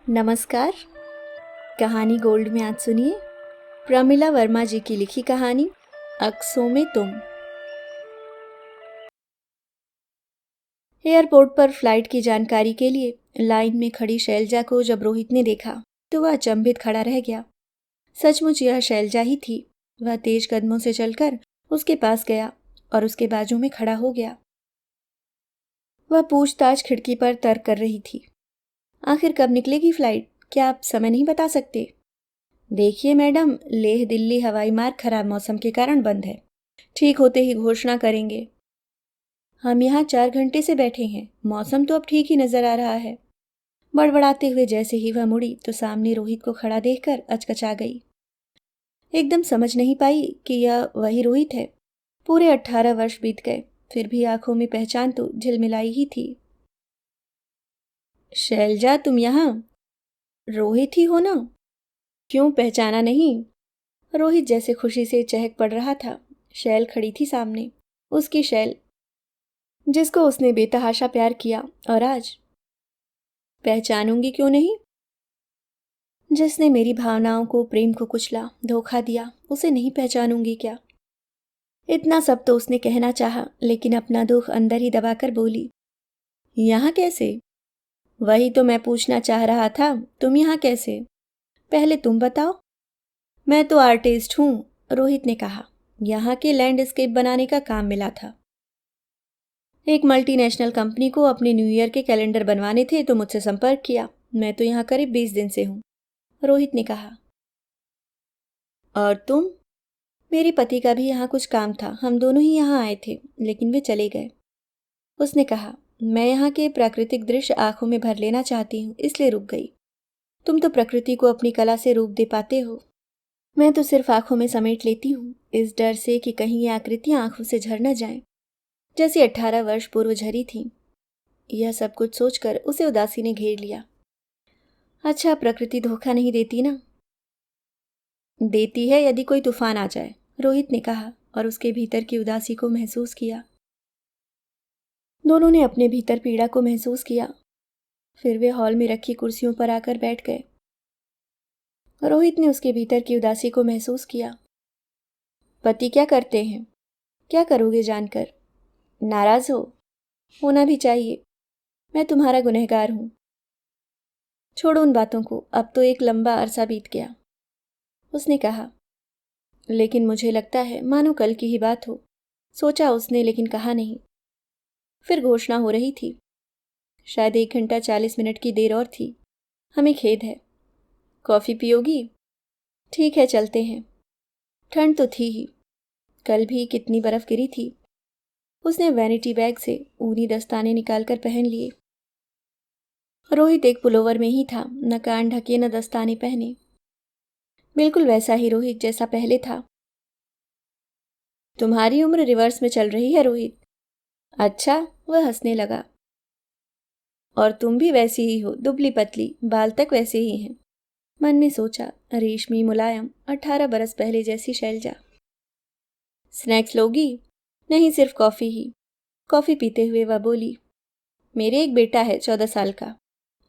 नमस्कार। कहानी गोल्ड में आज सुनिए प्रमिला वर्मा जी की लिखी कहानी अक्सों में तुम। एयरपोर्ट पर फ्लाइट की जानकारी के लिए लाइन में खड़ी शैलजा को जब रोहित ने देखा तो वह अचंभित खड़ा रह गया। सचमुच यह शैलजा ही थी। वह तेज कदमों से चलकर उसके पास गया और उसके बाजू में खड़ा हो गया। वह पूछताछ खिड़की पर तर्क कर रही थी। आखिर कब निकलेगी फ्लाइट? क्या आप समय नहीं बता सकते? देखिए मैडम, लेह दिल्ली हवाई मार्ग खराब मौसम के कारण बंद है। ठीक होते ही घोषणा करेंगे। हम यहाँ 4 घंटे से बैठे हैं। मौसम तो अब ठीक ही नजर आ रहा है। बड़बड़ाते हुए जैसे ही वह मुड़ी तो सामने रोहित को खड़ा देखकर अचकचा गई। एकदम समझ नहीं पाई कि यह वही रोहित है। पूरे 18 वर्ष बीत गए, फिर भी आंखों में पहचान तो झिलमिलाई ही थी। शैलजा, तुम यहाँ रोहित ही हो ना? क्यों पहचाना नहीं? रोहित जैसे खुशी से चहक पड़ रहा था। शैल खड़ी थी सामने, उसकी शैल जिसको उसने बेतहाशा प्यार किया, और आज पहचानूंगी क्यों नहीं? जिसने मेरी भावनाओं को, प्रेम को कुचला, धोखा दिया, उसे नहीं पहचानूंगी क्या? इतना सब तो उसने कहना चाहा, लेकिन अपना दुख अंदर ही दबाकर बोली, यहाँ कैसे? वही तो मैं पूछना चाह रहा था, तुम यहाँ कैसे? पहले तुम बताओ। मैं तो आर्टिस्ट हूँ, रोहित ने कहा। यहाँ के लैंडस्केप बनाने का काम मिला था। एक मल्टीनेशनल कंपनी को अपने न्यू ईयर के कैलेंडर बनवाने थे तो मुझसे संपर्क किया। मैं तो यहाँ करीब 20 दिन से हूँ, रोहित ने कहा। और तुम? मेरे पति का भी यहाँ कुछ काम था, हम दोनों ही यहाँ आए थे, लेकिन वे चले गए। उसने कहा, मैं यहाँ के प्राकृतिक दृश्य आंखों में भर लेना चाहती हूँ, इसलिए रुक गई। तुम तो प्रकृति को अपनी कला से रूप दे पाते हो। मैं तो सिर्फ आंखों में समेट लेती हूँ, इस डर से कि कहीं ये आकृतियां आंखों से झर न जाएं, जैसी 18 वर्ष पूर्व झरी थी। यह सब कुछ सोचकर उसे उदासी ने घेर लिया। अच्छा, प्रकृति धोखा नहीं देती ना? देती है यदि कोई तूफान आ जाए, रोहित ने कहा और उसके भीतर की उदासी को महसूस किया। दोनों ने अपने भीतर पीड़ा को महसूस किया। फिर वे हॉल में रखी कुर्सियों पर आकर बैठ गए। रोहित ने उसके भीतर की उदासी को महसूस किया। पति क्या करते हैं? क्या करोगे जानकर? नाराज हो? होना भी चाहिए। मैं तुम्हारा गुनहगार हूं। छोड़ो उन बातों को, अब तो एक लंबा अरसा बीत गया, उसने कहा। लेकिन मुझे लगता है मानो कल की ही बात हो, सोचा उसने, लेकिन कहा नहीं। फिर घोषणा हो रही थी। शायद 1 घंटा 40 मिनट की देर और थी। हमें खेद है। कॉफी पियोगी? ठीक है, चलते हैं। ठंड तो थी ही, कल भी कितनी बर्फ गिरी थी। उसने वैनिटी बैग से ऊनी दस्ताने निकालकर पहन लिए। रोहित एक पुलोवर में ही था, न कान ढके न दस्ताने पहने। बिल्कुल वैसा ही रोहित जैसा पहले था। तुम्हारी उम्र रिवर्स में चल रही है रोहित। अच्छा, वह हंसने लगा। और तुम भी वैसी ही हो, दुबली पतली, बाल तक वैसे ही हैं। मन में सोचा, रेशमी मुलायम, 18 बरस पहले जैसी शैलजा। स्नैक्स लोगी? नहीं, सिर्फ कॉफी ही। कॉफी पीते हुए वह बोली, मेरे एक बेटा है 14 साल का।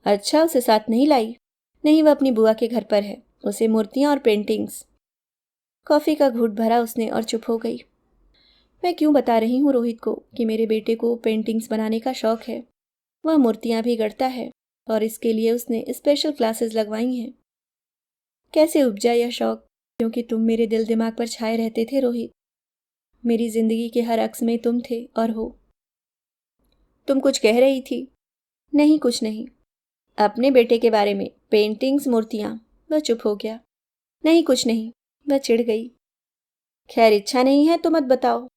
अच्छा, उसे साथ नहीं लाई? नहीं, वह अपनी बुआ के घर पर है। उसे मूर्तियां और पेंटिंग्स। कॉफी का घूंट भरा उसने और चुप हो गई। मैं क्यों बता रही हूँ रोहित को कि मेरे बेटे को पेंटिंग्स बनाने का शौक है। वह मूर्तियां भी गढ़ता है और इसके लिए उसने स्पेशल क्लासेस लगवाई हैं। कैसे उपजा यह शौक? क्योंकि तुम मेरे दिल दिमाग पर छाए रहते थे रोहित। मेरी जिंदगी के हर अक्स में तुम थे और हो। तुम कुछ कह रही थी? नहीं, कुछ नहीं। अपने बेटे के बारे में, पेंटिंग्स, मूर्तियां। वह चुप हो गया। नहीं, कुछ नहीं। वह चिढ़ गई। खैर, इच्छा नहीं है तो मत बताओ।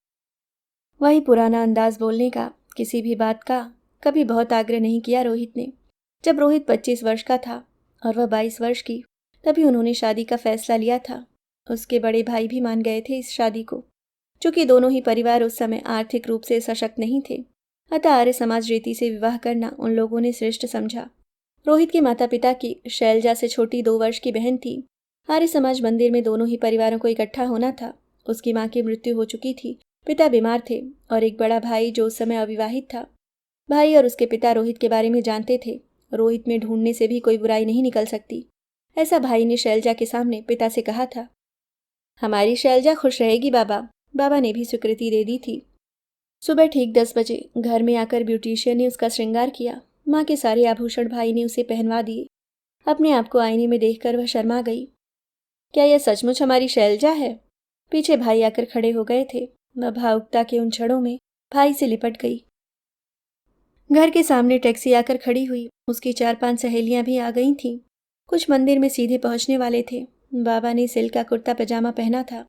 वही पुराना अंदाज बोलने का, किसी भी बात का कभी बहुत आग्रह नहीं किया रोहित ने। जब रोहित 25 वर्ष का था और वह 22 वर्ष की, तभी उन्होंने शादी का फैसला लिया था। उसके बड़े भाई भी मान गए थे इस शादी को। चूंकि दोनों ही परिवार उस समय आर्थिक रूप से सशक्त नहीं थे, अतः आर्य समाज रीति से विवाह करना उन लोगों ने श्रेष्ठ समझा। रोहित के माता पिता की शैलजा से छोटी 2 वर्ष की बहन थी। आर्य समाज मंदिर में दोनों ही परिवारों को इकट्ठा होना था। उसकी माँ की मृत्यु हो चुकी थी, पिता बीमार थे और एक बड़ा भाई जो उस समय अविवाहित था। भाई और उसके पिता रोहित के बारे में जानते थे रोहित में ढूंढने से भी कोई बुराई नहीं निकल सकती, ऐसा भाई ने शैलजा के सामने पिता से कहा था। हमारी शैलजा खुश रहेगी बाबा, बाबा ने भी स्वीकृति दे दी थी। सुबह ठीक 10 बजे घर में आकर ब्यूटिशियन ने उसका श्रृंगार किया। माँ के सारे आभूषण भाई ने उसे पहनवा दिए। अपने आप को आईने में देखकर वह शर्मा गई। क्या यह सचमुच हमारी शैलजा है? पीछे भाई आकर खड़े हो गए थे। वह भावुकता के उन क्षणों में भाई से लिपट गई। घर के सामने टैक्सी आकर खड़ी हुई। उसकी 4-5 सहेलियां भी आ गई थीं। कुछ मंदिर में सीधे पहुंचने वाले थे। बाबा ने सिल्क का कुर्ता पजामा पहना था।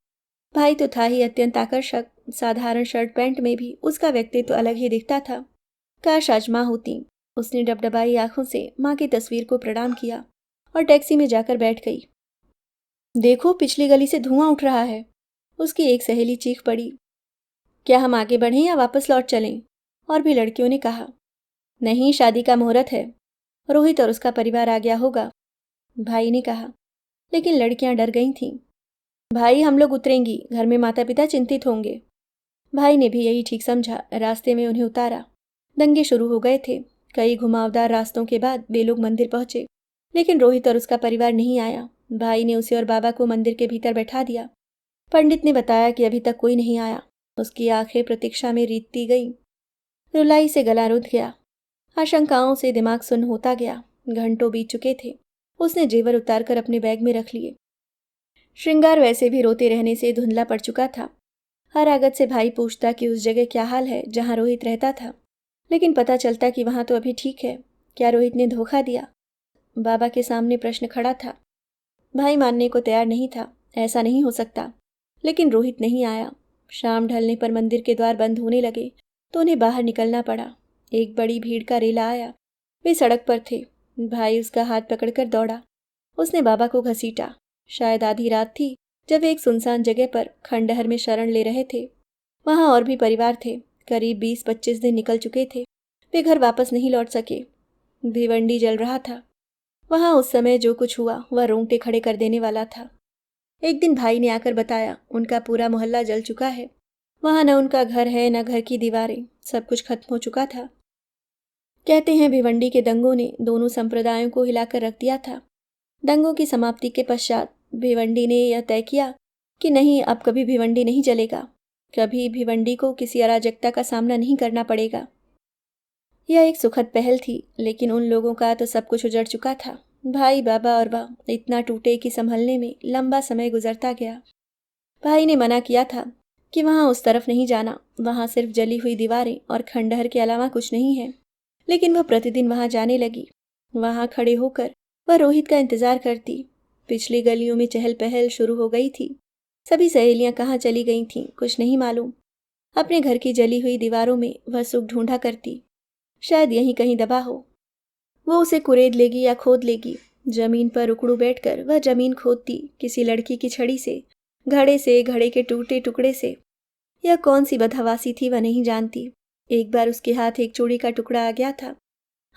भाई तो था ही अत्यंत आकर्षक। साधारण शर्ट पैंट में भी उसका व्यक्तित्व अलग ही दिखता था। काश आज माँ होती। उसने डबडबाई आंखों से माँ की तस्वीर को प्रणाम किया और टैक्सी में जाकर बैठ गई। देखो, पिछली गली से धुआं उठ रहा है, उसकी एक सहेली चीख पड़ी। क्या हम आगे बढ़ें या वापस लौट चलें? और भी लड़कियों ने कहा। नहीं, शादी का मुहूर्त है, रोहित और उसका परिवार आ गया होगा, भाई ने कहा। लेकिन लड़कियां डर गई थीं। भाई, हम लोग उतरेंगी, घर में माता पिता चिंतित होंगे। भाई ने भी यही ठीक समझा। रास्ते में उन्हें उतारा। दंगे शुरू हो गए थे। कई घुमावदार रास्तों के बाद वे लोग मंदिर पहुंचे, लेकिन रोहित और उसका परिवार नहीं आया। भाई ने उसे और बाबा को मंदिर के भीतर बैठा दिया। पंडित ने बताया कि अभी तक कोई नहीं आया। उसकी आंखें प्रतीक्षा में रीतती गईं। रुलाई से गला रुंध गया। आशंकाओं से दिमाग सुन्न होता गया। घंटों बीत चुके थे। उसने जेवर उतारकर अपने बैग में रख लिए। श्रृंगार वैसे भी रोते रहने से धुंधला पड़ चुका था। हर आगत से भाई पूछता कि उस जगह क्या हाल है जहां रोहित रहता था, लेकिन पता चलता कि वहां तो अभी ठीक है। क्या रोहित ने धोखा दिया? बाबा के सामने प्रश्न खड़ा था। भाई मानने को तैयार नहीं था। ऐसा नहीं हो सकता। लेकिन रोहित नहीं आया। शाम ढलने पर मंदिर के द्वार बंद होने लगे तो उन्हें बाहर निकलना पड़ा। एक बड़ी भीड़ का रेला आया। वे सड़क पर थे। भाई उसका हाथ पकड़कर दौड़ा। उसने बाबा को घसीटा। शायद आधी रात थी जब वे एक सुनसान जगह पर खंडहर में शरण ले रहे थे। वहां और भी परिवार थे। करीब 20-25 दिन निकल चुके थे। वे घर वापस नहीं लौट सके। भिवंडी जल रहा था। वहां उस समय जो कुछ हुआ वह रोंगटे खड़े कर देने वाला था। एक दिन भाई ने आकर बताया, उनका पूरा मोहल्ला जल चुका है। वहां न उनका घर है न घर की दीवारें। सब कुछ खत्म हो चुका था। कहते हैं भिवंडी के दंगों ने दोनों संप्रदायों को हिलाकर रख दिया था। दंगों की समाप्ति के पश्चात भिवंडी ने यह तय किया कि नहीं, अब कभी भिवंडी नहीं जलेगा। कभी भिवंडी को किसी अराजकता का सामना नहीं करना पड़ेगा। यह एक सुखद पहल थी, लेकिन उन लोगों का तो सब कुछ उजड़ चुका था। भाई, बाबा और वह इतना टूटे कि संभलने में लंबा समय गुजरता गया। भाई ने मना किया था कि वहां उस तरफ नहीं जाना। वहां सिर्फ जली हुई दीवारें और खंडहर के अलावा कुछ नहीं है। लेकिन वह प्रतिदिन वहां जाने लगी। वहां खड़े होकर वह रोहित का इंतजार करती। पिछली गलियों में चहल पहल शुरू हो गई थी। सभी सहेलियां कहाँ चली गई थीं, कुछ नहीं मालूम। अपने घर की जली हुई दीवारों में वह सुख ढूंढा करती। शायद यहीं कहीं दबा हो। वो उसे कुरेद लेगी या खोद लेगी। जमीन पर उकड़ू बैठकर वह जमीन खोदती, किसी लड़की की छड़ी से, घड़े के टूटे टुकड़े से। यह कौन सी बदहवासी थी वह नहीं जानती। एक बार उसके हाथ एक चूड़ी का टुकड़ा आ गया था।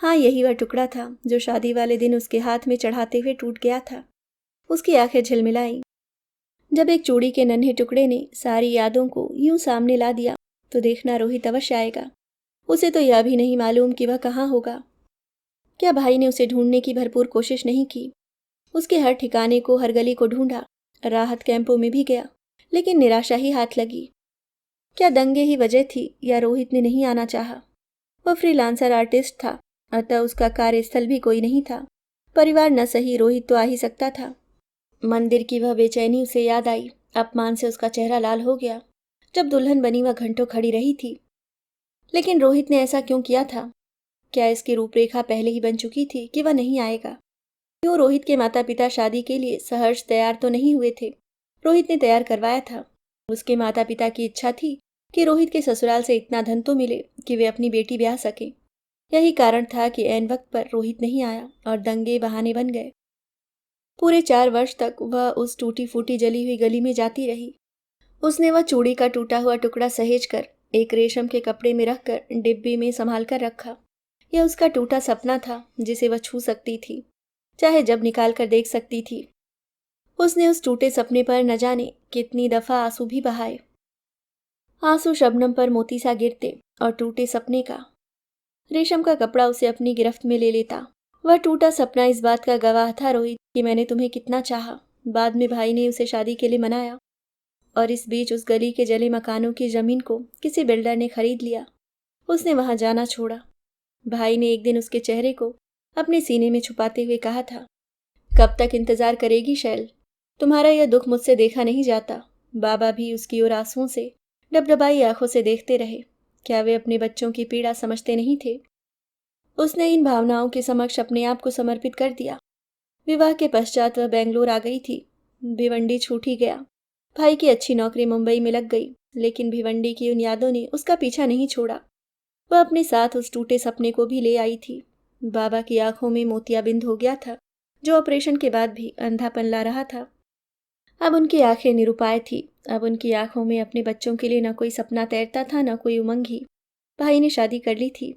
हाँ, यही वह टुकड़ा था जो शादी वाले दिन उसके हाथ में चढ़ाते हुए टूट गया था। उसकी आंखें झिलमिलाईं। जब एक चूड़ी के नन्हे टुकड़े ने सारी यादों को यूं सामने ला दिया तो देखना रोहित अवश्य आएगा। उसे तो यह भी नहीं मालूम कि वह कहाँ होगा। क्या भाई ने उसे ढूंढने की भरपूर कोशिश नहीं की? उसके हर ठिकाने को, हर गली को ढूंढा। राहत कैंपों में भी गया, लेकिन निराशा ही हाथ लगी। क्या दंगे ही वजह थी या रोहित ने नहीं आना चाहा? वह फ्रीलांसर आर्टिस्ट था, अतः उसका कार्यस्थल भी कोई नहीं था। परिवार न सही, रोहित तो आ ही सकता था। मंदिर की वह बेचैनी उसे याद आई। अपमान से उसका चेहरा लाल हो गया। जब दुल्हन बनी वह घंटों खड़ी रही थी। लेकिन रोहित ने ऐसा क्यों किया था? क्या इसकी रूपरेखा पहले ही बन चुकी थी कि वह नहीं आएगा? क्यों रोहित के माता पिता शादी के लिए सहर्ष तैयार तो नहीं हुए थे? रोहित ने तैयार करवाया था। उसके माता पिता की इच्छा थी कि रोहित के ससुराल से इतना धन तो मिले कि वे अपनी बेटी ब्याह सके। यही कारण था कि ऐन वक्त पर रोहित नहीं आया और दंगे बहाने बन गए। पूरे 4 वर्ष तक वह उस टूटी फूटी जली हुई गली में जाती रही। उसने वह चूड़ी का टूटा हुआ टुकड़ा सहेज कर एक रेशम के कपड़े में रखकर डिब्बी में संभाल कर रखा। यह उसका टूटा सपना था जिसे वह छू सकती थी, चाहे जब निकाल कर देख सकती थी। उसने उस टूटे सपने पर न जाने कितनी दफा आंसू भी बहाए। आंसू शबनम पर मोती सा गिरते और टूटे सपने का रेशम का कपड़ा उसे अपनी गिरफ्त में ले लेता वह टूटा सपना इस बात का गवाह था रोहित कि मैंने तुम्हें कितना चाहा। बाद में भाई ने उसे शादी के लिए मनाया और इस बीच उस गली के जले मकानों की जमीन को किसी बिल्डर ने खरीद लिया। उसने वहां जाना छोड़ा। भाई ने एक दिन उसके चेहरे को अपने सीने में छुपाते हुए कहा था, कब तक इंतजार करेगी शैल? तुम्हारा यह दुख मुझसे देखा नहीं जाता। बाबा भी उसकी ओर आंसुओं से डबडबाई आंखों से देखते रहे। क्या वे अपने बच्चों की पीड़ा समझते नहीं थे? उसने इन भावनाओं के समक्ष अपने आप को समर्पित कर दिया। विवाह के पश्चात वह बेंगलोर आ गई थी। भिवंडी छूट ही गया। भाई की अच्छी नौकरी मुंबई में लग गई, लेकिन भिवंडी की उन यादों ने उसका पीछा नहीं छोड़ा। वह अपने साथ उस टूटे सपने को भी ले आई थी। बाबा की आंखों में मोतियाबिंद हो गया था, जो ऑपरेशन के बाद भी अंधापन ला रहा था। अब उनकी आंखें निरुपाय थी। अब उनकी आंखों में अपने बच्चों के लिए न कोई सपना तैरता था, न कोई उमंग ही। भाई ने शादी कर ली थी।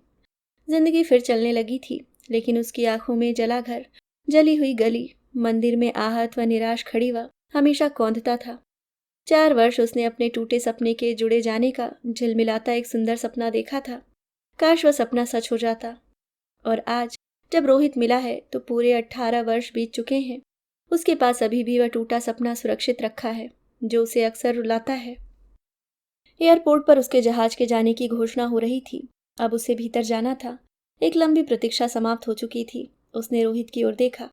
जिंदगी फिर चलने लगी थी, लेकिन उसकी आंखों में जला घर, जली हुई गली, मंदिर में आहत व निराश खड़ी व हमेशा कौंधता था। 4 वर्ष उसने अपने टूटे सपने के जुड़े जाने का झिलमिलाता एक सुंदर सपना देखा था। काश वह सपना सच हो जाता। और आज जब रोहित मिला है तो पूरे 18 वर्ष बीत चुके हैं। उसके पास अभी भी वह टूटा सपना सुरक्षित रखा है, जो उसे अक्सर रुलाता है। एयरपोर्ट पर उसके जहाज के जाने की घोषणा हो रही थी। अब उसे भीतर जाना था। एक लंबी प्रतीक्षा समाप्त हो चुकी थी। उसने रोहित की ओर देखा।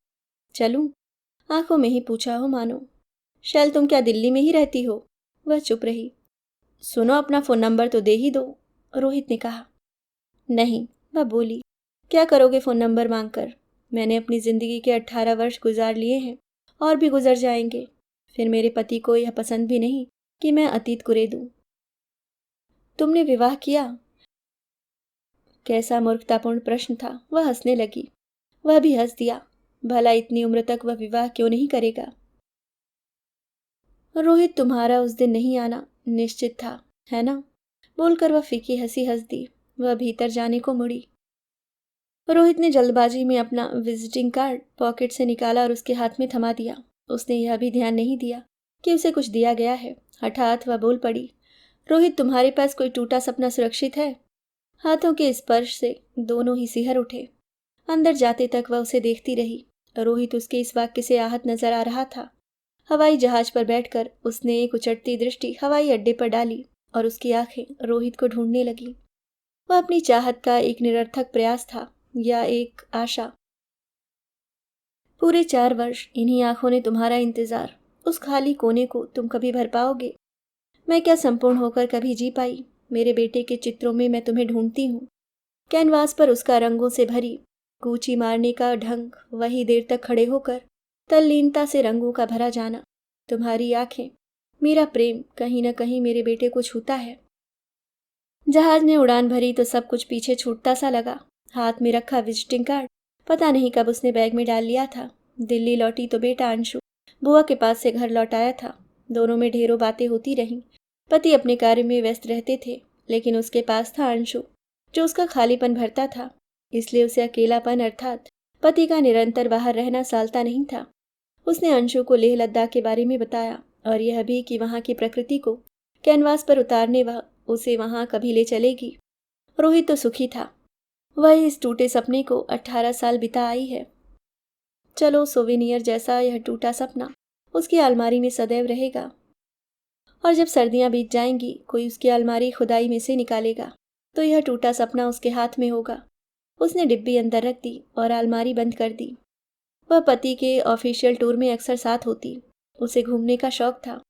चलूं? आंखों में ही पूछा हो मानो। शैल, तुम क्या दिल्ली में ही रहती हो? वह चुप रही। सुनो, अपना फोन नंबर तो दे ही दो, रोहित ने कहा। नहीं, वह बोली। क्या करोगे फोन नंबर मांगकर? मैंने अपनी जिंदगी के 18 वर्ष गुजार लिए हैं, और भी गुजर जाएंगे। फिर मेरे पति को यह पसंद भी नहीं कि मैं अतीत कुरे दूं। तुमने विवाह किया? कैसा मूर्खतापूर्ण प्रश्न था। वह हंसने लगी। वह भी हंस दिया। भला इतनी उम्र तक वह विवाह क्यों नहीं करेगा? रोहित, तुम्हारा उस दिन नहीं आना निश्चित था, है ना? बोलकर वह फीकी हंसी हंस दी। वह भीतर जाने को मुड़ी। रोहित ने जल्दबाजी में अपना विजिटिंग कार्ड पॉकेट से निकाला और उसके हाथ में थमा दिया। उसने यह भी ध्यान नहीं दिया कि उसे कुछ दिया गया है। हठात वह बोल पड़ी, रोहित, तुम्हारे पास कोई टूटा सपना सुरक्षित है? हाथों के स्पर्श से दोनों ही सिहर उठे। अंदर जाते तक वह उसे देखती रही। रोहित उसके इस वाक्य से आहत नजर आ रहा था। हवाई जहाज पर बैठकर उसने एक उचटती दृष्टि हवाई अड्डे पर डाली और उसकी आंखें रोहित को ढूंढने लगी। वह अपनी चाहत का एक निरर्थक प्रयास था या एक आशा? पूरे 4 वर्ष इन्हीं आंखों ने तुम्हारा इंतजार। उस खाली कोने को तुम कभी भर पाओगे? मैं क्या संपूर्ण होकर कभी जी पाई? मेरे बेटे के चित्रों में मैं तुम्हें ढूंढती हूँ। कैनवास पर उसका रंगों से भरी कूची मारने का ढंग, वही देर तक खड़े होकर तल्लीनता से रंगों का भरा जाना। तुम्हारी आंखें, मेरा प्रेम कहीं न कहीं मेरे बेटे को छूता है। जहाज ने उड़ान भरी तो सब कुछ पीछे छूटता सा लगा। हाथ में रखा विजिटिंग कार्ड पता नहीं कब उसने बैग में डाल लिया था। दिल्ली लौटी तो बेटा अंशु बुआ के पास से घर लौट आया था। दोनों में ढेरों बातें होती रहीं। पति अपने कार्य में व्यस्त रहते थे, लेकिन उसके पास था अंशु, जो उसका खालीपन भरता था। इसलिए उसे अकेलापन अर्थात पति का निरंतर बाहर रहना सालता नहीं था। उसने अंशु को लेह लद्दाख के बारे में बताया और यह भी कि वहाँ की प्रकृति को कैनवास पर उतारने वह उसे वहाँ कभी ले चलेगी। रोहित तो सुखी था। वह इस टूटे सपने को 18 साल बिता आई है। चलो, सोवेनियर जैसा यह टूटा सपना उसकी अलमारी में सदैव रहेगा, और जब सर्दियां बीत जाएंगी कोई उसकी अलमारी खुदाई में से निकालेगा तो यह टूटा सपना उसके हाथ में होगा। उसने डिब्बी अंदर रख दी और अलमारी बंद कर दी। वह पति के ऑफिशियल टूर में अक्सर साथ होती। उसे घूमने का शौक था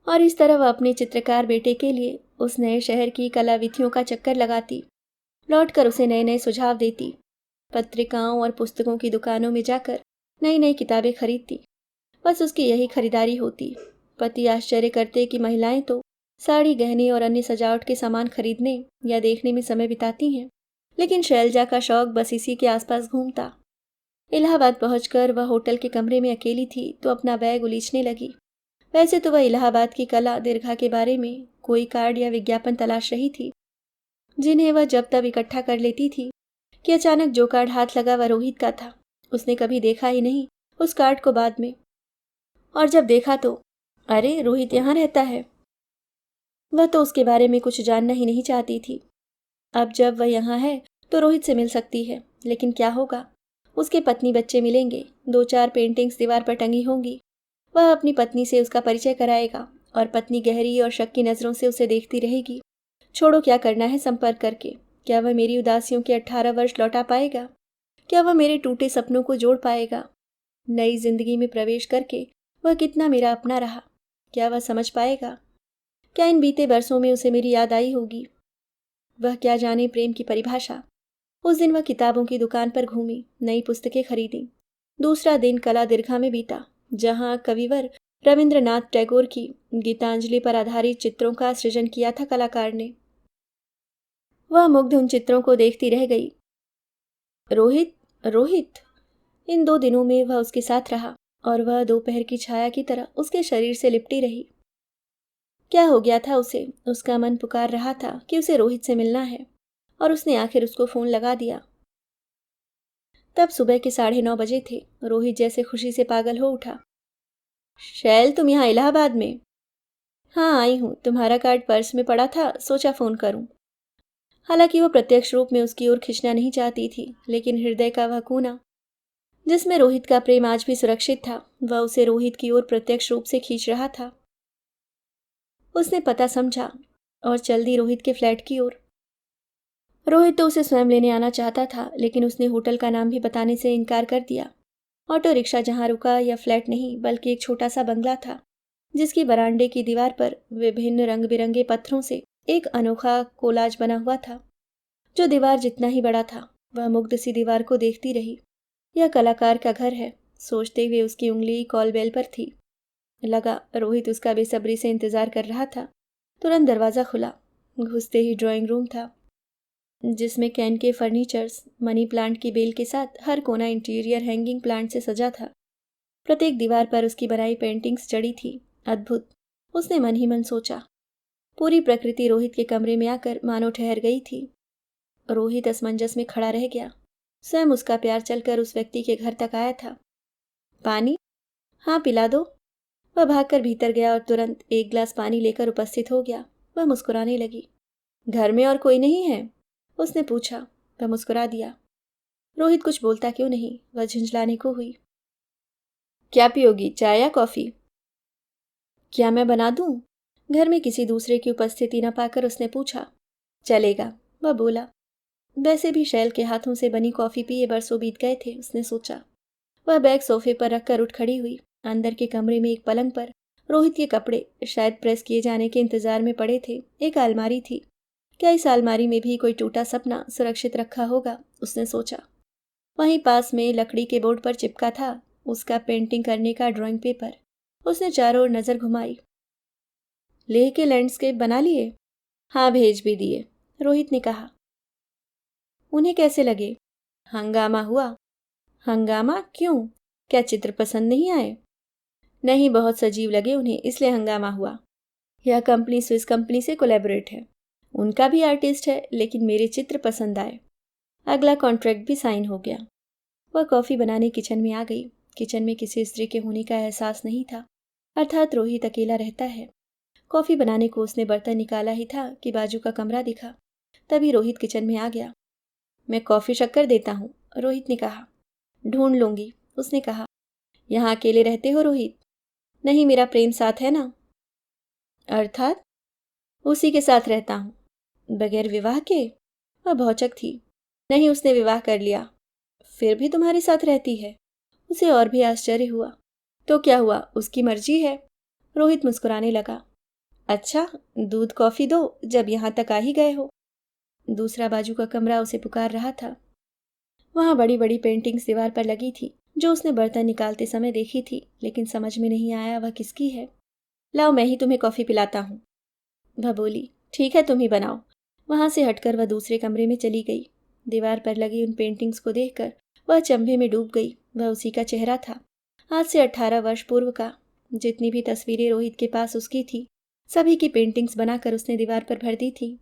और इस तरह वह अपने चित्रकार बेटे के लिए उस नए शहर की कलाविधियों का चक्कर लगाती। लौटकर उसे नए नए सुझाव देती। पत्रिकाओं और पुस्तकों की दुकानों में जाकर नई नई किताबें खरीदती। बस उसकी यही खरीदारी होती। पति आश्चर्य करते कि महिलाएं तो साड़ी, गहने और अन्य सजावट के सामान खरीदने या देखने में समय बिताती हैं, लेकिन शैलजा का शौक बस इसी के आसपास घूमता। इलाहाबाद पहुंचकर वह होटल के कमरे में अकेली थी तो अपना बैग उलीचने लगी। वैसे तो वह इलाहाबाद की कला दीर्घा के बारे में कोई कार्ड या विज्ञापन तलाश रही थी, जिन्हें वह जब तब इकट्ठा कर लेती थी कि अचानक जो कार्ड हाथ लगा वह रोहित का था। उसने कभी देखा ही नहीं उस कार्ड को बाद में, और जब देखा तो अरे, रोहित यहाँ रहता है। वह तो उसके बारे में कुछ जानना ही नहीं चाहती थी। अब जब वह यहाँ है तो रोहित से मिल सकती है, लेकिन क्या होगा? उसके पत्नी बच्चे मिलेंगे, 2-4 पेंटिंग्स दीवार पर टंगी होंगी। वह अपनी पत्नी से उसका परिचय कराएगा और पत्नी गहरी और शक की नज़रों से उसे देखती रहेगी। छोड़ो, क्या करना है संपर्क करके। क्या वह मेरी उदासियों के 18 वर्ष लौटा पाएगा? क्या वह मेरे टूटे सपनों को जोड़ पाएगा? नई जिंदगी में प्रवेश करके वह कितना मेरा अपना रहा, क्या वह समझ पाएगा? क्या इन बीते बरसों में उसे मेरी याद आई होगी? वह क्या जाने प्रेम की परिभाषा। उस दिन वह किताबों की दुकान पर घूमी, नई पुस्तकें खरीदी। दूसरा दिन कला दीर्घा में बीता, जहां कविवर रविंद्रनाथ टैगोर की गीतांजलि पर आधारित चित्रों का सृजन किया था कलाकार ने। वह मुग्ध उन चित्रों को देखती रह गई। रोहित, रोहित। इन 2 दिनों में वह उसके साथ रहा और वह दोपहर की छाया की तरह उसके शरीर से लिपटी रही। क्या हो गया था उसे? उसका मन पुकार रहा था कि उसे रोहित से मिलना है, और उसने आखिर उसको फोन लगा दिया। तब सुबह के 9:30 बजे थे। रोहित जैसे खुशी से पागल हो उठा। शैल, तुम यहाँ इलाहाबाद में? हाँ, आई हूँ। तुम्हारा कार्ड पर्स में पड़ा था, सोचा फोन करूं। हालांकि वो प्रत्यक्ष रूप में उसकी ओर खींचना नहीं चाहती थी, लेकिन हृदय का वह कोना जिसमें रोहित का प्रेम आज भी सुरक्षित था, वह उसे रोहित की ओर प्रत्यक्ष रूप से खींच रहा था। उसने पता समझा और चल दी रोहित के फ्लैट की ओर। रोहित तो उसे स्वयं लेने आना चाहता था, लेकिन उसने होटल का नाम भी बताने से इनकार कर दिया। ऑटो रिक्शा जहां रुका यह फ्लैट नहीं, बल्कि एक छोटा सा बंगला था, जिसकी बरामदे की दीवार पर विभिन्न रंग बिरंगे पत्थरों से एक अनोखा कोलाज बना हुआ था। जो दीवार जितना ही बड़ा था, वह मुग्ध सी दीवार को देखती रही। यह कलाकार का घर है, सोचते हुए उसकी उंगली कॉल बेल पर थी। लगा रोहित उसका बेसब्री से इंतजार कर रहा था। तुरंत दरवाज़ा खुला। घुसते ही ड्राइंग रूम था, जिसमें कैन के फर्नीचर्स, मनी प्लांट की बेल के साथ हर कोना इंटीरियर हैंगिंग प्लांट से सजा था। प्रत्येक दीवार पर उसकी बनाई पेंटिंग्स जड़ी थी। अद्भुत, उसने मन ही मन सोचा। पूरी प्रकृति रोहित के कमरे में आकर मानो ठहर गई थी। रोहित असमंजस में खड़ा रह गया। स्वयं उसका प्यार चलकर उस व्यक्ति के घर तक आया था। पानी? हाँ, पिला दो। वह भागकर भीतर गया और तुरंत एक गिलास पानी लेकर उपस्थित हो गया। वह मुस्कुराने लगी। घर में और कोई नहीं है? उसने पूछा। वह मुस्कुरा दिया। रोहित कुछ बोलता क्यों नहीं, वह झुंझलाने को हुई। क्या पियोगी, चाय या कॉफी? क्या मैं बना दूं? घर में किसी दूसरे की उपस्थिति न पाकर उसने पूछा। चलेगा, वह बोला। वैसे भी शैल के हाथों से बनी कॉफी पिए बरसों बीत गए थे, उसने सोचा। वह बैग सोफे पर रखकर उठ खड़ी हुई। अंदर के कमरे में एक पलंग पर रोहित के कपड़े शायद प्रेस किए जाने के इंतजार में पड़े थे। एक अलमारी थी। क्या इस अलमारी में भी कोई टूटा सपना सुरक्षित रखा होगा, उसने सोचा। वहीं पास में लकड़ी के बोर्ड पर चिपका था उसका पेंटिंग करने का ड्राइंग पेपर। उसने चारों ओर नजर घुमाई। लेह के लैंडस्केप बना लिए? हाँ, भेज भी दिए, रोहित ने कहा। उन्हें कैसे लगे? हंगामा हुआ। हंगामा क्यों? क्या चित्र पसंद नहीं आए? नहीं, बहुत सजीव लगे उन्हें, इसलिए हंगामा हुआ। यह कंपनी स्विस कंपनी से कोलैबोरेट है। उनका भी आर्टिस्ट है, लेकिन मेरे चित्र पसंद आए। अगला कॉन्ट्रैक्ट भी साइन हो गया। वह कॉफ़ी बनाने किचन में आ गई। किचन में किसी स्त्री के होने का एहसास नहीं था, अर्थात रोहित अकेला रहता है। कॉफ़ी बनाने को उसने बर्तन निकाला ही था कि बाजू का कमरा दिखा। तभी रोहित किचन में आ गया। मैं कॉफ़ी शक्कर देता हूँ, रोहित ने कहा। ढूंढ लूंगी, उसने कहा। यहाँ अकेले रहते हो रोहित? नहीं, मेरा प्रेम साथ है ना। अर्थात? उसी के साथ रहता हूँ। बगैर विवाह के? वह भौचक थी। नहीं, उसने विवाह कर लिया। फिर भी तुम्हारे साथ रहती है? उसे और भी आश्चर्य हुआ। तो क्या हुआ, उसकी मर्जी है। रोहित मुस्कुराने लगा। अच्छा, दूध कॉफी दो, जब यहाँ तक आ ही गए हो। दूसरा बाजू का कमरा उसे पुकार रहा था। वहाँ बड़ी बड़ी पेंटिंग्स दीवार पर लगी थी, जो उसने बर्तन निकालते समय देखी थी, लेकिन समझ में नहीं आया वह किसकी है। लाओ, मैं ही तुम्हें कॉफी पिलाता हूँ, वह बोली। ठीक है, तुम ही बनाओ। वहां से हटकर वह दूसरे कमरे में चली गई। दीवार पर लगी उन पेंटिंग्स को देखकर वह चंभे में डूब गई। वह उसी का चेहरा था, आज से 18 वर्ष पूर्व का। जितनी भी तस्वीरें रोहित के पास उसकी थी, सभी की पेंटिंग्स बनाकर उसने दीवार पर भर दी थी।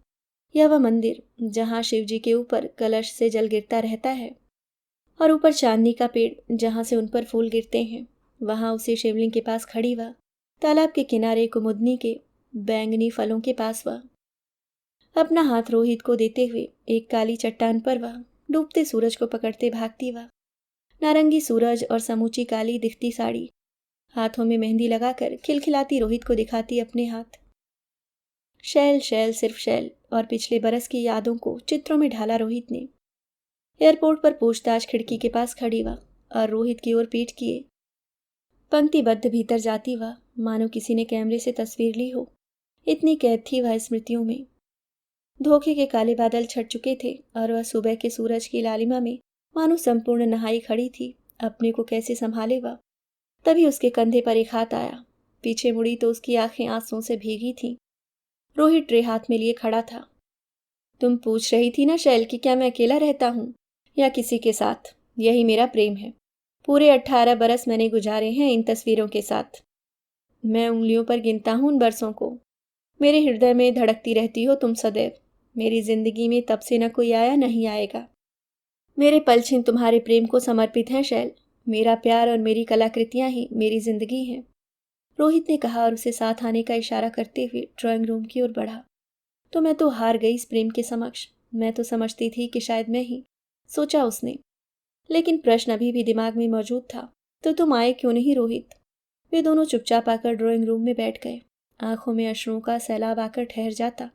यह वह मंदिर जहाँ शिव जी के ऊपर कलश से जल गिरता रहता है, और ऊपर चांदनी का पेड़ जहाँ से उन पर फूल गिरते हैं, वहाँ उसी शिवलिंग के पास खड़ी वह। तालाब के किनारे कुमुदनी के बैंगनी फलों के पास वह अपना हाथ रोहित को देते हुए एक काली चट्टान पर वह डूबते सूरज को पकड़ते भागती वह। नारंगी सूरज और समूची काली दिखती साड़ी, हाथों में मेहंदी लगाकर खिलखिलाती रोहित को दिखाती अपने हाथ। शैल शैल सिर्फ शैल और पिछले बरस की यादों को चित्रों में ढाला रोहित ने। एयरपोर्ट पर पूछताछ खिड़की के पास खड़ी हुआ और रोहित की ओर पीठ किए पंक्तिबद्ध भीतर जाती वह, मानो किसी ने कैमरे से तस्वीर ली हो। इतनी कैद थी वह स्मृतियों में। धोखे के काले बादल छट चुके थे और वह सुबह के सूरज की लालिमा में मानो संपूर्ण नहाई खड़ी थी। अपने को कैसे संभाले वह। तभी उसके कंधे पर एक हाथ आया। पीछे मुड़ी तो उसकी आंखें आंसुओं से भीगी थीं। रोहित ट्रे हाथ में लिए खड़ा था। तुम पूछ रही थी ना शैल कि क्या मैं अकेला रहता हूँ या किसी के साथ। यही मेरा प्रेम है। पूरे 18 बरस मैंने गुजारे हैं इन तस्वीरों के साथ। मैं उंगलियों पर गिनता हूँ उन बरसों को। मेरे हृदय में धड़कती रहती हो तुम सदैव। मेरी जिंदगी में तब से न कोई आया नहीं आएगा। मेरे पलछिन तुम्हारे प्रेम को समर्पित हैं शैल। मेरा प्यार और मेरी कलाकृतियां ही मेरी जिंदगी हैं। रोहित ने कहा और उसे साथ आने का इशारा करते हुए ड्राइंग रूम की ओर बढ़ा। तो मैं तो हार गई इस प्रेम के समक्ष। मैं तो समझती थी कि शायद मैं ही, सोचा उसने। लेकिन प्रश्न अभी भी दिमाग में मौजूद था। तो तुम आए क्यों नहीं रोहित। वे दोनों चुपचाप आकर ड्राइंग रूम में बैठ गए। आंखों में अश्रुओं का सैलाब आकर ठहर जाता।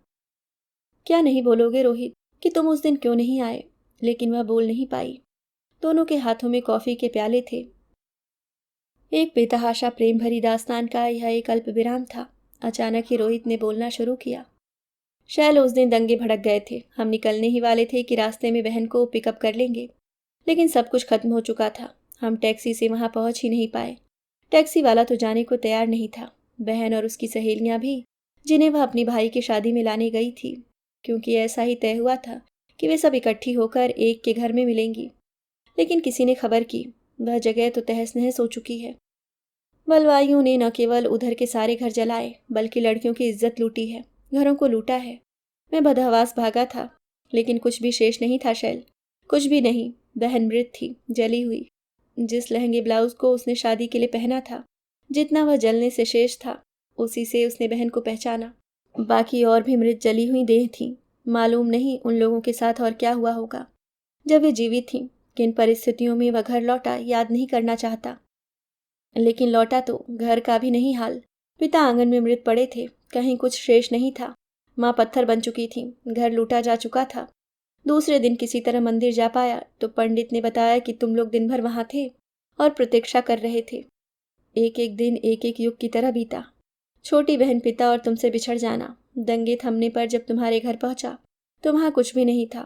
क्या नहीं बोलोगे रोहित कि तुम उस दिन क्यों नहीं आए। लेकिन वह बोल नहीं पाई। दोनों के हाथों में कॉफी के प्याले थे। एक बेतहाशा प्रेम भरी दास्तान का यह एक अल्प विराम था। अचानक ही रोहित ने बोलना शुरू किया। शैल उस दिन दंगे भड़क गए थे। हम निकलने ही वाले थे कि रास्ते में बहन को पिकअप कर लेंगे। लेकिन सब कुछ खत्म हो चुका था। हम टैक्सी से वहां पहुंच ही नहीं पाए। टैक्सी वाला तो जाने को तैयार नहीं था। बहन और उसकी सहेलियां भी, जिन्हें वह अपनी भाई की शादी में लाने गई थी। क्योंकि ऐसा ही तय हुआ था कि वे सब इकट्ठी होकर एक के घर में मिलेंगी। लेकिन किसी ने खबर की, वह जगह तो तहस नहस हो चुकी है। बलवाइयों ने न केवल उधर के सारे घर जलाए बल्कि लड़कियों की इज्जत लूटी है, घरों को लूटा है। मैं बदहवास भागा था, लेकिन कुछ भी शेष नहीं था शैल। कुछ भी नहीं। बहन मृत थी, जली हुई। जिस लहंगे ब्लाउज को उसने शादी के लिए पहना था, जितना वह जलने से शेष था, उसी से उसने बहन को पहचाना। बाकी और भी मृत जली हुई देह थी। मालूम नहीं उन लोगों के साथ और क्या हुआ होगा जब वे जीवित थीं। किन परिस्थितियों में वह घर लौटा याद नहीं करना चाहता। लेकिन लौटा तो घर का भी नहीं हाल। पिता आंगन में मृत पड़े थे, कहीं कुछ शेष नहीं था। माँ पत्थर बन चुकी थी, घर लूटा जा चुका था। दूसरे दिन किसी तरह मंदिर जा पाया तो पंडित ने बताया कि तुम लोग दिन भर वहां थे और प्रतीक्षा कर रहे थे। एक एक दिन एक एक युग की तरह बीता। छोटी बहन, पिता और तुमसे बिछड़ जाना। दंगे थमने पर जब तुम्हारे घर पहुंचा तो वहां कुछ भी नहीं था,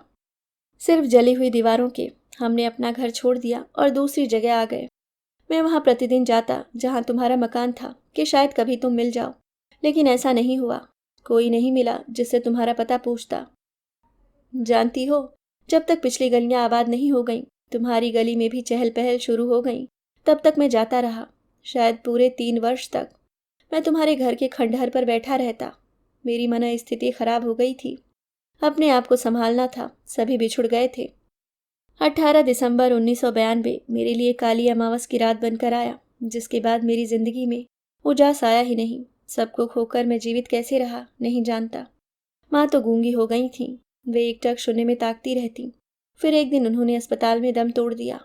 सिर्फ जली हुई दीवारों के। हमने अपना घर छोड़ दिया और दूसरी जगह आ गए। मैं वहां प्रतिदिन जाता जहां तुम्हारा मकान था कि शायद कभी तुम मिल जाओ। लेकिन ऐसा नहीं हुआ। कोई नहीं मिला जिससे तुम्हारा पता पूछता। जानती हो, जब तक पिछली गलियां आबाद नहीं हो गईं, तुम्हारी गली में भी चहल पहल शुरू हो गई, तब तक मैं जाता रहा। शायद पूरे 3 वर्ष तक मैं तुम्हारे घर के खंडहर पर बैठा रहता। मेरी मन स्थिति खराब हो गई थी। अपने आप को संभालना था। सभी बिछुड़ गए थे। 18 दिसंबर 1992 मेरे लिए काली अमावस की रात बनकर आया, जिसके बाद मेरी जिंदगी में उजास आया ही नहीं। सबको खोकर मैं जीवित कैसे रहा नहीं जानता। माँ तो गूंगी हो गई थी। वे एकटक शून्य में ताकती रहती। फिर एक दिन उन्होंने अस्पताल में दम तोड़ दिया।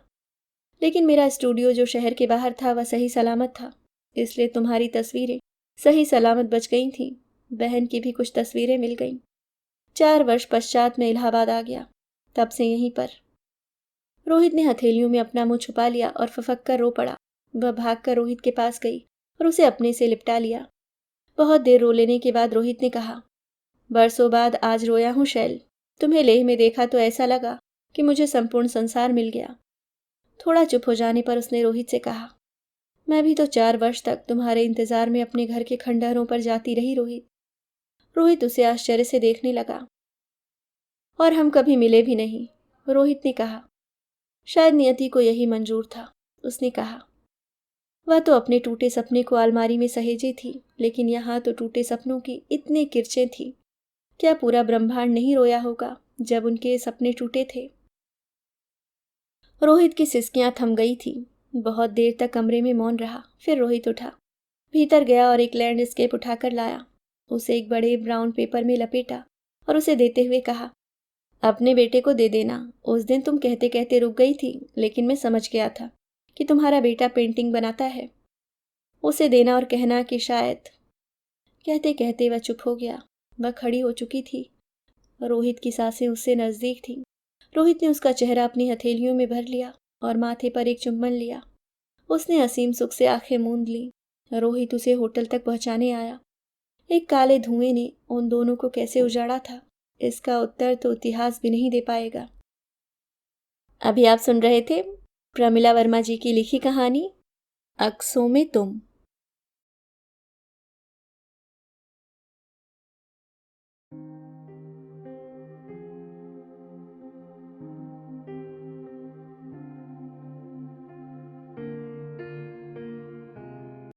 लेकिन मेरा स्टूडियो जो शहर के बाहर था वह सही सलामत था। इसलिए तुम्हारी तस्वीरें सही सलामत बच गई थीं। बहन की भी कुछ तस्वीरें मिल गईं। 4 वर्ष पश्चात मैं इलाहाबाद आ गया। तब से यहीं पर। रोहित ने हथेलियों में अपना मुंह छुपा लिया और फफक कर रो पड़ा। वह भागकर रोहित के पास गई और उसे अपने से लिपटा लिया। बहुत देर रो लेने के बाद रोहित ने कहा, बरसों बाद आज रोया हूं शैल। तुम्हें लेह में देखा तो ऐसा लगा कि मुझे संपूर्ण संसार मिल गया। थोड़ा चुप हो जाने पर उसने रोहित से कहा, मैं भी तो 4 वर्ष तक तुम्हारे इंतजार में अपने घर के खंडहरों पर जाती रही रोहित। रोहित उसे आश्चर्य से देखने लगा। और हम कभी मिले भी नहीं, रोहित ने कहा। शायद नियति को यही मंजूर था। उसने कहा, वह तो अपने टूटे सपने को अलमारी में सहेजे थी, लेकिन यहाँ तो टूटे सपनों की इतनी किरचें थी। क्या पूरा ब्रह्मांड नहीं रोया होगा जब उनके सपने टूटे थे। रोहित की सिसकियां थम गई थी। बहुत देर तक कमरे में मौन रहा। फिर रोहित उठा, भीतर गया और एक लैंडस्केप उठाकर लाया। उसे एक बड़े ब्राउन पेपर में लपेटा और उसे देते हुए कहा, अपने बेटे को दे देना। उस दिन तुम कहते कहते रुक गई थी, लेकिन मैं समझ गया था कि तुम्हारा बेटा पेंटिंग बनाता है। उसे देना और कहना कि शायद। कहते कहते वह चुप हो गया। वह खड़ी हो चुकी थी। रोहित की सांसें उससे नजदीक थीं। रोहित ने उसका चेहरा अपनी हथेलियों में भर लिया और माथे पर एक चुंबन लिया। उसने असीम सुख से आंखें मूंद ली। रोहित उसे होटल तक पहुंचाने आया। एक काले धुएं ने उन दोनों को कैसे उजाड़ा था, इसका उत्तर तो इतिहास भी नहीं दे पाएगा। अभी आप सुन रहे थे प्रमिला वर्मा जी की लिखी कहानी अक्सों में तुम।